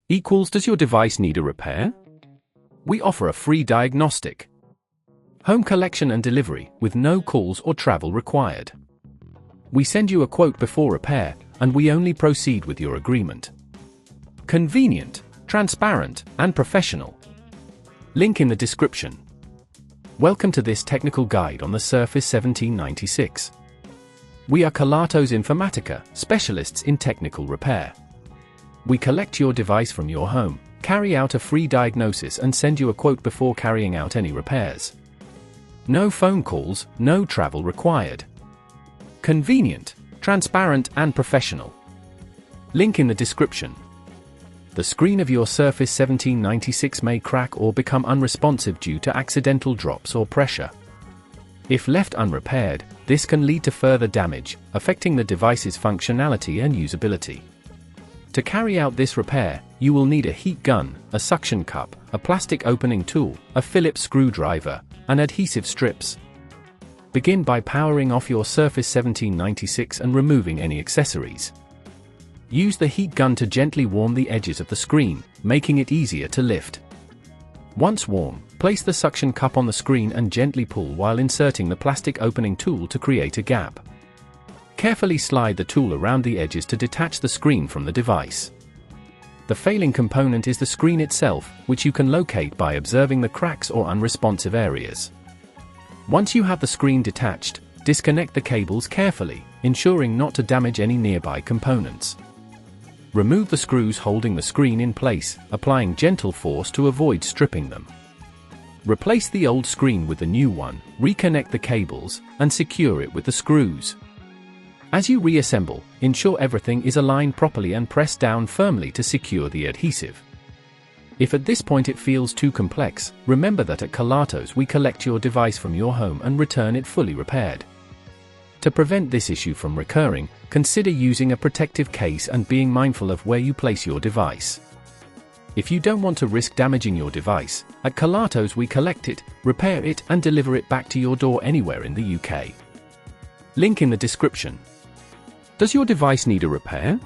equals does your device need a repair? We offer a free diagnostic. Home collection and delivery with no calls or travel required. We send you a quote before repair, and we only proceed with your agreement. Convenient, transparent, and professional. Link in the description. Welcome to this technical guide on the Surface 1796. We are Kelatos Informatica, specialists in technical repair. We collect your device from your home, carry out a free diagnosis and send you a quote before carrying out any repairs. No phone calls, no travel required. Convenient, transparent and professional. Link in the description. The screen of your Surface 1796 may crack or become unresponsive due to accidental drops or pressure. If left unrepaired, this can lead to further damage, affecting the device's functionality and usability. To carry out this repair, you will need a heat gun, a suction cup, a plastic opening tool, a Phillips screwdriver, and adhesive strips. Begin by powering off your Surface 1796 and removing any accessories. Use the heat gun to gently warm the edges of the screen, making it easier to lift. Once warm, place the suction cup on the screen and gently pull while inserting the plastic opening tool to create a gap. Carefully slide the tool around the edges to detach the screen from the device. The failing component is the screen itself, which you can locate by observing the cracks or unresponsive areas. Once you have the screen detached, disconnect the cables carefully, ensuring not to damage any nearby components. Remove the screws holding the screen in place, applying gentle force to avoid stripping them. Replace the old screen with the new one, reconnect the cables, and secure it with the screws. As you reassemble, ensure everything is aligned properly and press down firmly to secure the adhesive. If at this point it feels too complex, remember that at Kelatos we collect your device from your home and return it fully repaired. To prevent this issue from recurring, consider using a protective case and being mindful of where you place your device. If you don't want to risk damaging your device, at Kelatos we collect it, repair it and deliver it back to your door anywhere in the UK. Link in the description. Does your device need a repair?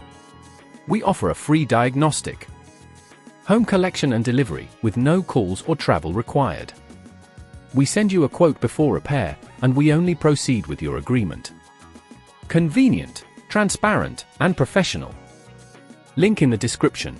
We offer a free diagnostic. Home collection and delivery with no calls or travel required. We send you a quote before repair, and we only proceed with your agreement. Convenient, transparent, and professional. Link in the description.